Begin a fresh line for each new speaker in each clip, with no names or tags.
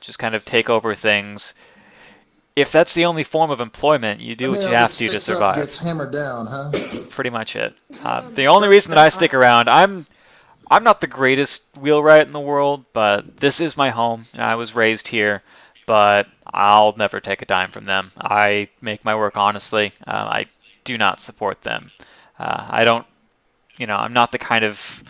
just kind of take over things. If that's the only form of employment, you do what you have to survive.
Gets hammered down, huh?
Pretty much it. The only reason that I stick around, I'm not the greatest wheelwright in the world, but this is my home. I was raised here, but I'll never take a dime from them. I make my work honestly. I do not support them. I don't, I'm not the kind of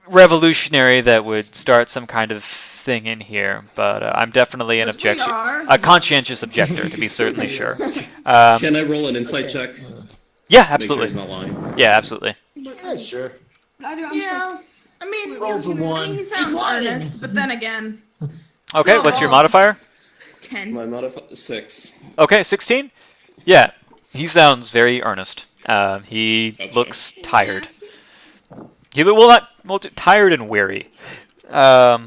revolutionary that would start some kind of thing in here, but I'm definitely a conscientious objector, to be certainly sure.
Can I roll an insight check?
Yeah, absolutely.
Make sure he's not lying.
Yeah, absolutely.
Yeah, sure.
Yeah. I mean,
Rolls a 1.
he sounds honest, but then again.
Okay,
So-
what's your modifier?
10.
My modifier 6.
Okay, 16? Yeah, he sounds very earnest. He
Okay.
looks tired. Tired and weary.
So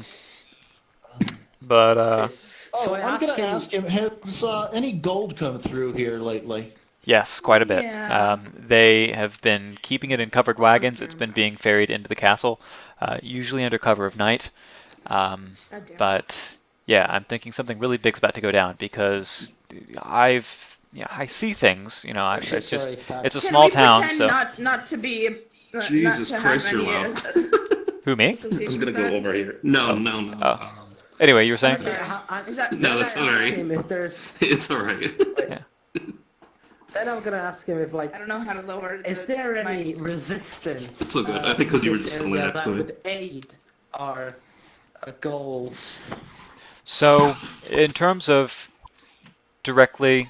I'm going to ask him, has any gold come through here lately?
Yes, quite a bit.
Yeah.
They have been keeping it in covered wagons. It's been being ferried into the castle, usually under cover of night. But yeah, I'm thinking something really big's about to go down because I see things. It's a small town,
Can we
so.
pretend not to be.
Jesus
not to
Christ,
have
you're
any,
loud.
Who, me?
I'm gonna go over here. No.
Oh. Anyway, you were saying?
No, that's alright.
If there's,
It's alright.
Yeah.
then I'm gonna ask him if, like,
I don't know how to lower.
is there any resistance?
It's all good. I think because you were just standing next to me.
That would aid our goals.
So, in terms of directly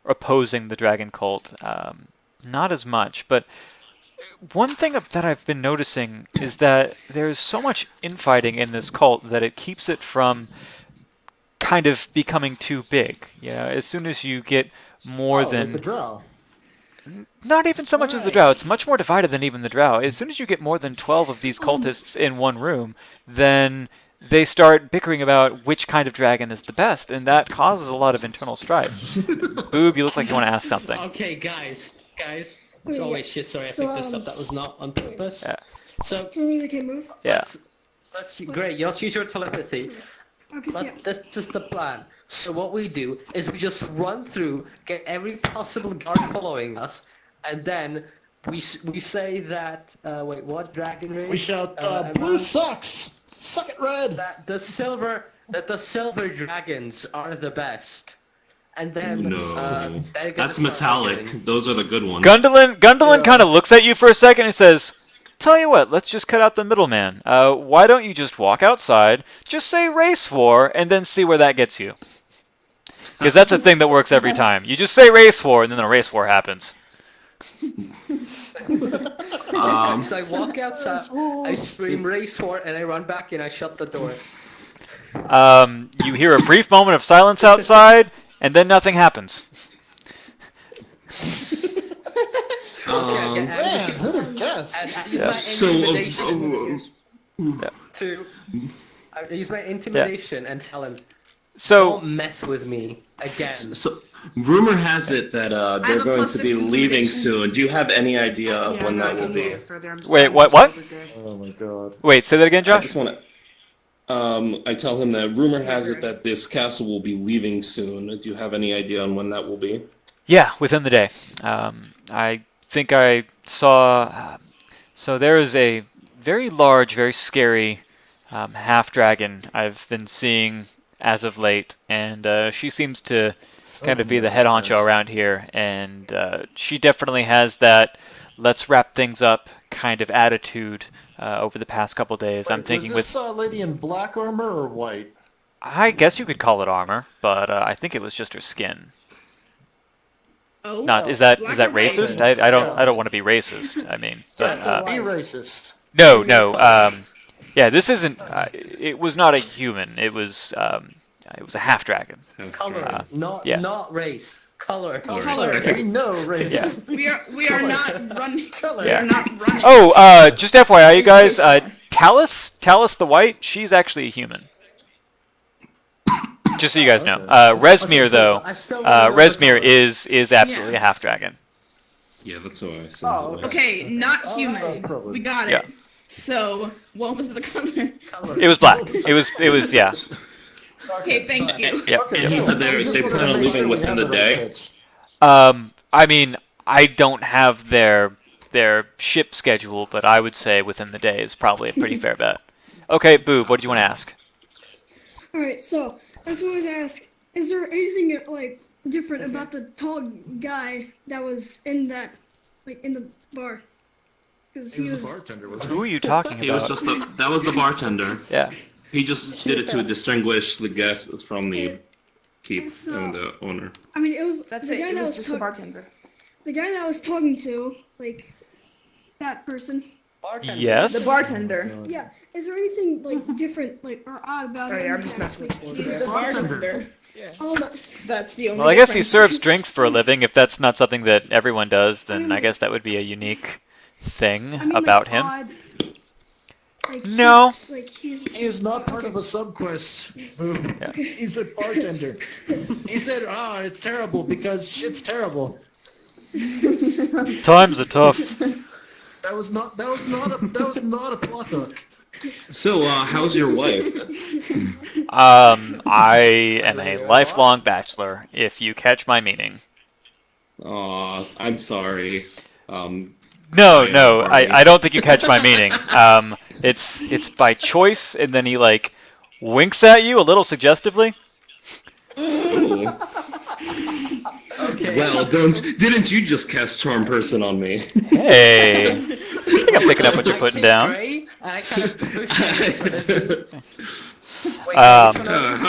opposing the dragon cult, not as much. But one thing that I've been noticing is that there's so much infighting in this cult that it keeps it from kind of becoming too big. As soon as you get more
Like the
than
drow.
not even so much as the drow, it's much more divided than even the drow. As soon as you get more than 12 of these cultists in one room, then they start bickering about which kind of dragon is the best, and that causes a lot of internal strife. Boob, you look like you want to ask something.
Okay, guys. Oh wait, shit, sorry, I picked this up. That was not on purpose.
Yeah.
So,
Can we can't move?
Yeah.
great, let's use your telepathy.
Okay, so yeah.
This is the plan. So what we do is we just run through, get every possible guard following us, and then we say that, wait, what dragon race?
We shout,
and
blue sucks! Suck it red!
that the silver dragons are the best. And then
No.
they're gonna
That's
start
metallic.
arguing.
Those are the good ones.
Gundolin kind of looks at you for a second and says, "Tell you what, let's just cut out the middleman. Why don't you just walk outside, just say race war, and then see where that gets you?" Because that's a thing that works every time. You just say race war, and then a race war happens.
So I walk outside, I scream race war, and I run back and I shut the door.
You hear a brief moment of silence outside, and then nothing happens.
Man, who'd have guessed?
I use my
Yeah.
intimidation. I use my intimidation and tell him,
So,
don't mess with me again.
So, rumor has it that they're
a
going
plus
to be
6
leaving
intimidation.
soon. Do you have any idea of when that will be?
wait, what?
Oh my god.
Wait, say that again,
I
Josh?
just want to. I tell him that rumor has it that this castle will be leaving soon. Do you have any idea on when that will be?
Yeah, within the day. I think I saw. So there is a very large, very scary half dragon I've been seeing as of late, and she seems to kind of be the head honcho around here, and she definitely has that "let's wrap things up" kind of attitude over the past couple days. I'm thinking
was this lady in black armor or white?
I guess you could call it armor, but I think it was just her skin.
Oh.
Not is that
Black or white?
racist? I don't want to be racist. I mean, but
Be racist.
no. Yeah, this isn't. It was not a human. It was a half dragon.
Color,
yeah.
not race. Color.
Color.
We know race.
Yeah.
We are not running.
Color.
We are not running.
Oh, just FYI, you guys. Talus the White. She's actually a human. Just so you guys know. Resmir though. Resmir is absolutely a half dragon.
Yeah, that's what I said.
Oh,
Okay, not human. We got it.
Yeah.
So, what was the color?
It was black. It was yeah.
Okay, thank you.
Yep.
And he said they plan on leaving within the day.
I mean, I don't have their ship schedule, but I would say within the day is probably a pretty fair bet. Okay, Boob, what did you want to ask?
Alright, so I just wanted to ask, is there anything like different about the tall guy that was in that, like in the bar? Because
He was a bartender, wasn't
Who are you talking
He was
about?
just that was the bartender.
Yeah.
He just did it to distinguish the guests from the keep and the owner.
I mean, it was
That's
the
it.
guy
It
that
was
was
just the bartender.
the guy that I was talking to, like that person.
Bartender.
Yes.
The bartender.
Yeah. Is there anything like different, like or odd about
Sorry,
him?
I'm just
that's,
messing
like,
with you. He's the bartender.
Oh no.
That's the only
Well, I guess he
difference.
serves drinks for a living. If that's not something that everyone does, then I guess that would be a unique thing
I mean,
about
like,
him.
odd. Like,
No.
Like he's.
he? He is not part of a subquest. Boom.
Yeah.
He's a bartender. He said, it's terrible because shit's terrible.
Times are tough.
That was not a plot hook.
So, how's your wife?
I am a lifelong bachelor, if you catch my meaning.
Aw, I'm sorry.
No,
am
no,
sorry.
I don't think you catch my meaning. It's by choice, and then he like winks at you a little suggestively.
Ooh.
Okay.
Well, didn't you just cast Charm Person on me?
Hey, I think I'm picking up what you're putting down.
Gray, and I kind of pushed it. Wait,
How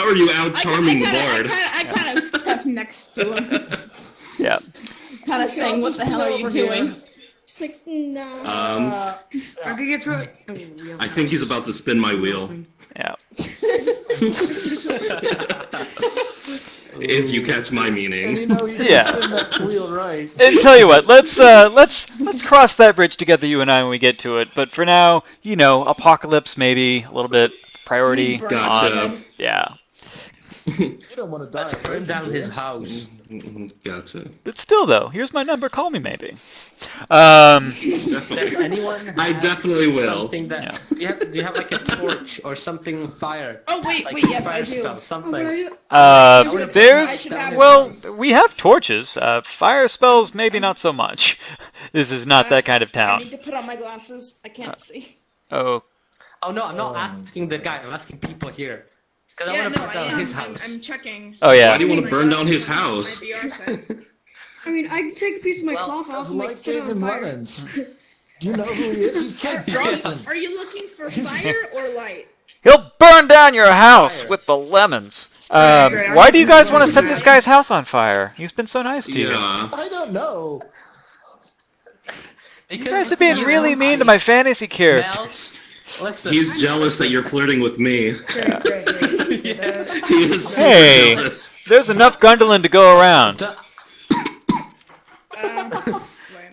are you out charming the bard?
I kind of stepped next to him,
Yeah.
kind of saying, "What the hell are you doing?"
Just like no.
I think it's really.
I think he's about to spin my wheel.
Yeah.
If you catch my
And
meaning.
you know, you
Yeah.
spin that wheel right.
And tell you what, let's cross that bridge together, you and I, when we get to it. But for now, you know, apocalypse maybe a little bit priority.
Gotcha.
On, yeah.
You don't want to die.
Let's burn down
do
his
you?
house.
Gotcha.
But still, though, here's my number. Call me maybe.
Does
Definitely.
anyone
I
have
definitely will.
something that do you have like a torch or something fire?
Oh wait,
Like
yes, I
fire
do.
spell,
Oh,
something.
what are you?
I
There's
should have
well,
those.
we have torches. Fire spells, maybe not so much. This is not that kind of
I
town.
need to put on my glasses. I can't see.
Oh,
Oh no, I'm not asking the guy. I'm asking people here. Because I
Yeah,
want to
no,
burn
I
down
am.
his house.
I'm checking.
Oh, yeah.
Why do you want to burn down his house?
My VR set.
I mean, I can take a piece of my
Well,
cloth off
That's
and like set it on
life-saving
fire.
lemons. Do you know who he is? He's Kent Johnson.
Are you looking for fire or light?
he'll burn down your house
Fire.
with the lemons.
Great.
Why do you guys want to set this guy's house on fire? He's been so nice to you.
Yeah.
I don't know.
You guys are being really mean to my fantasy characters.
Listen,
He's jealous that you're flirting with me.
Great.
He is super
Hey.
jealous.
There's enough Gundolin to go around.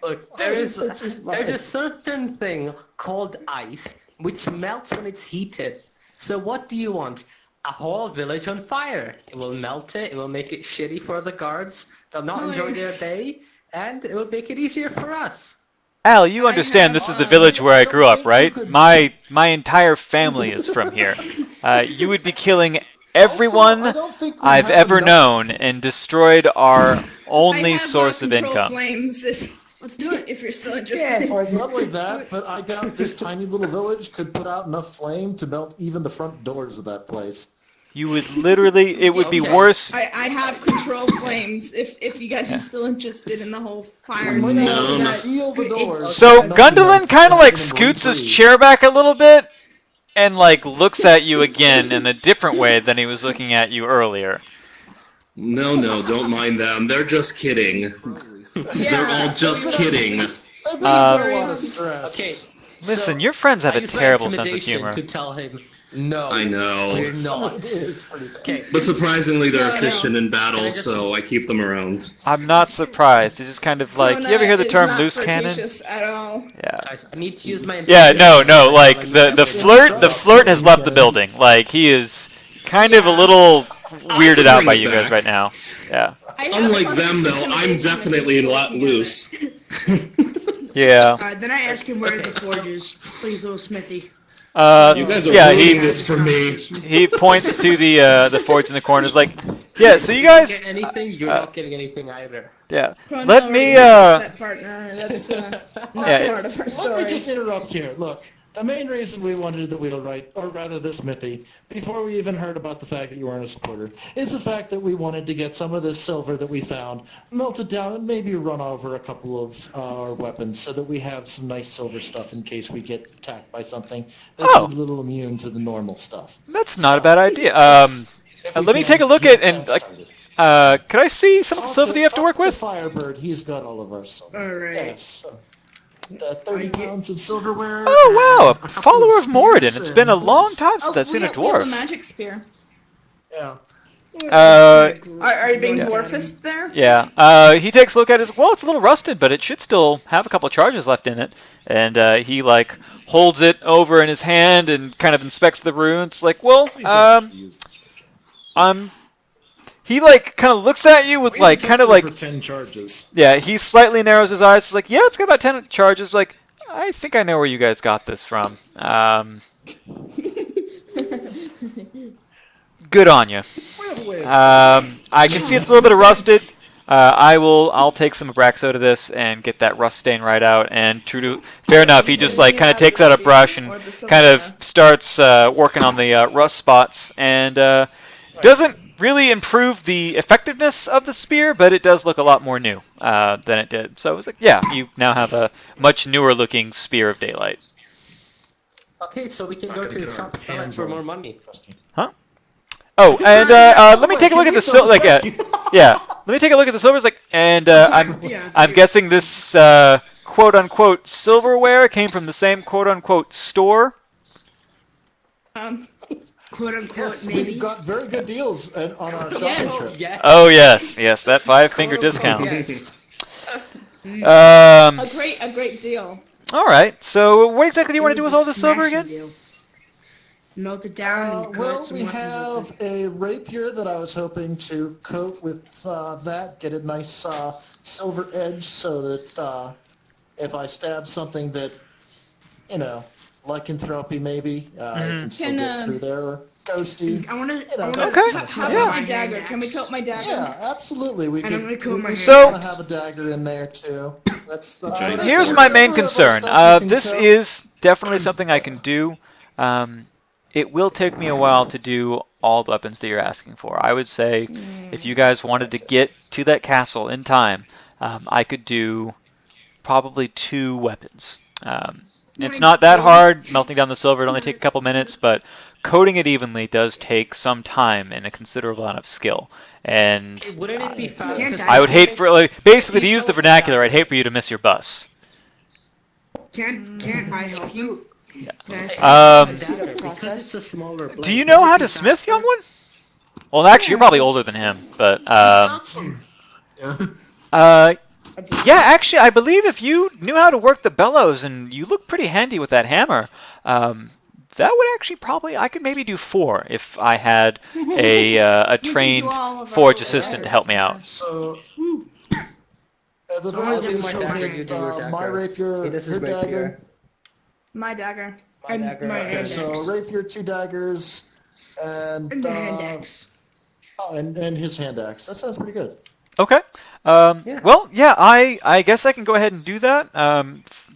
look, there's a certain thing called ice which melts when it's heated. So what do you want? A whole village on fire. It will melt it. It will make it shitty for the guards. They'll not enjoy their day, and it will make it easier for us.
Al, you understand this is the village where I grew up, right? My entire family is from here. You would be killing everyone
Also, I don't think we
I've
have
ever
enough-
known and destroyed our only
I have,
source of
control
income.
Flames let's do it if you're still interested.
Not only that, but I doubt this tiny little village could put out enough flame to melt even the front doors of that place.
You would literally, it would be
Okay.
worse.
I have control flames if you guys are still interested in the whole fire.
We might
No.
actually
that-
seal the doors.
So
Nothing
Gundolin
else
kind of like
happening
scoots his
breeze.
chair back a little bit and like looks at you again in a different way than he was looking at you earlier.
No, don't mind them. They're just kidding. They're all just kidding.
They've been
Um,
under a lot of stress.
Okay.
Listen, your friends have
I
a
use my
terrible sense of
intimidation
humor.
to tell him, no,
I
we're
know.
not.
It's pretty bad.
Okay.
But surprisingly, they're
No.
efficient in
Can I
battle,
just-
so I keep them around.
I'm not surprised. It's just kind of like, you ever hear the
Corona
term
is not
loose cannon?
flirtatious at all.
Yeah.
Guys, I need to use my
Yeah, no,
intimidation.
no, like the flirt has left the building. Like he is kind of a little weirded
can
out
bring
by
it
you guys
back.
right now. Yeah.
I have
Unlike
plus
them,
six
though, I'm
intimidation
definitely
if you're
let
looking at
loose.
Yeah.
Then I ask him where the forge is. Please, little Smithy.
You guys are
Yeah,
ruining
he
this for me.
he points to the forge in the corner. Is like, yeah. So you
If you don't
guys,
get anything, you're not getting anything either.
yeah.
Cornell
Let
already
me
has a set partner. That's not
Yeah.
part of our
Let
story.
me just interrupt here. Look, the main reason we wanted the wheelwright, or rather the smithy, before we even heard about the fact that you weren't a supporter, is the fact that we wanted to get some of this silver that we found melted down and maybe run over a couple of our weapons so that we have some nice silver stuff in case we get attacked by something that's
Oh.
a little immune to the normal stuff.
That's not a
So,
bad idea.
if we
Let me
can
take a look
get
at and
that
like.
started.
Could I see some of the
Talk
silver that you have to work
talk
with?
Firebird, he's got all of our silver.
All right.
Yes. The 30 pounds of silverware.
Oh wow,
and
a
couple
follower of Moradin.
spears
It's been a
and
long
things.
time since I've seen a
We have a
dwarf.
magic spear.
Yeah.
Are you being
Yeah.
dwarfist there?
Yeah. He takes a look at it. Well, it's a little rusted, but it should still have a couple of charges left in it. And he like holds it over in his hand and kind of inspects the runes. Like, well,
Please don't actually use this.
he like kind of looks at you with
We
like
can
kind of
take
like,
over 10 charges.
yeah. He slightly narrows his eyes. He's like, yeah, it's got about 10 charges. Like, I think I know where you guys got this from. Good on you. I can see it's a little bit of rusted. I'll take some Abraxo to this and get that rust stain right out. And fair enough, he just like kind of takes out a brush and kind of starts working on the rust spots and doesn't really improve the effectiveness of the spear, but it does look a lot more new than it did. So I was like, yeah, you now have a much newer looking spear of daylight.
Okay, so we can go to the shop and sell it for more money.
Huh? Oh, and let me take a look at the silver. Like, yeah, let me take a look at the silvers. Like, and I'm guessing this quote unquote silverware came from the same quote unquote store.
Quote unquote,
Yes,
maybe.
we've got very good deals on our shopping
Yes.
trip.
Yes.
Oh yes, that 5-finger discount.
Yes.
A great deal.
All right. So, what exactly do you want to do with all this silver
Smashing
again?
deal. Melt it down and cut
Well,
some
we
weapons with
have a rapier that I was hoping to coat with that, get a nice silver edge so that if I stab something that, lycanthropy maybe, I can still get through there, or ghosty.
I want to.
Okay.
How about my dagger? Can we coat my dagger?
Yeah, absolutely. We
And I'm gonna coat my hand.
So-
want to have a dagger in there too.
Giant
Here's
sword.
my main concern. This
So-
is definitely something I can do. It will take me a while to do all the weapons that you're asking for. I would say if you guys wanted to get to that castle in time, I could do probably 2 weapons. It's not that hard. Melting down the silver, it only take a couple minutes, but coating it evenly does take some time and a considerable amount of skill. And
Wouldn't it be fast?
Can't
because
I would hate for, like, basically to use the vernacular, I'd hate for you to miss your bus.
Can't I help you?
because it's a smaller blade.
Do you know how to smith, young one? Well, actually, you're probably older than him, but yeah, actually, I believe if you knew how to work the bellows and you look pretty handy with that hammer, that would actually probably I could maybe do 4 if I had a trained
all of our
forge
work.
assistant to help me out.
So, the
I'll
way
do
we
my
show
dagger,
him,
you do your
my
dagger.
rapier,
He does his
your
rapier.
dagger.
My dagger.
My dagger.
my
Okay.
hand
So
axe.
rapier, 2 daggers, and
And the hand axe.
and his hand axe. That sounds pretty good.
Okay.
Yeah.
Well, yeah, I guess I can go ahead and do that.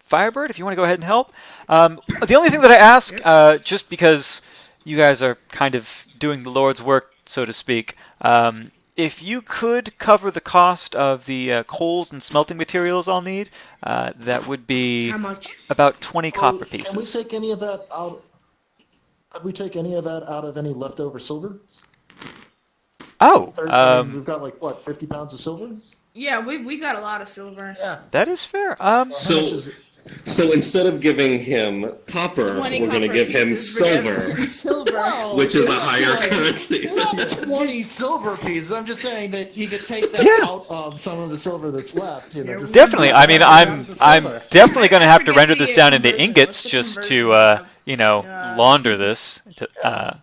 Firebird, if you want to go ahead and help. The only thing that I ask, just because you guys are kind of doing the Lord's work, so to speak, if you could cover the cost of the coals and smelting materials I'll need, that would be
How much?
about 20 copper
Can we
pieces.
take any of that out? Could we take any of that out of any leftover silver?
Oh,
I mean, we've got like what, 50 pounds of silver?
Yeah, we got a lot of silver.
Yeah.
that is fair.
So, So instead of giving him copper,
20
we're going to
copper
give him
pieces for every
silver,
silver.
which is a
Not
higher
20
currency.
Not 20 silver pieces. I'm just saying that he could take that
Yeah.
out of some of the silver that's left. You know, just
Definitely. I mean, I'm
Silver.
definitely going to have to
forget
render
the,
this down into
conversion.
ingots
What's the
just
conversion
to
of,
launder this,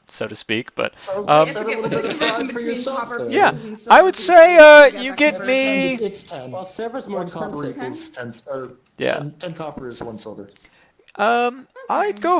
so to speak. But
So,
I
set
forget
it
what's
with
the
a
conversion
five for
between
yourself
copper
there.
yeah,
pieces and silver
I would
pieces.
say
got
you
that
get
conversion?
me.
It's 10.
Well, silver's more
One copper
expensive.
equals 10, or
Yeah.
10 copper is 1 silver.
I'd go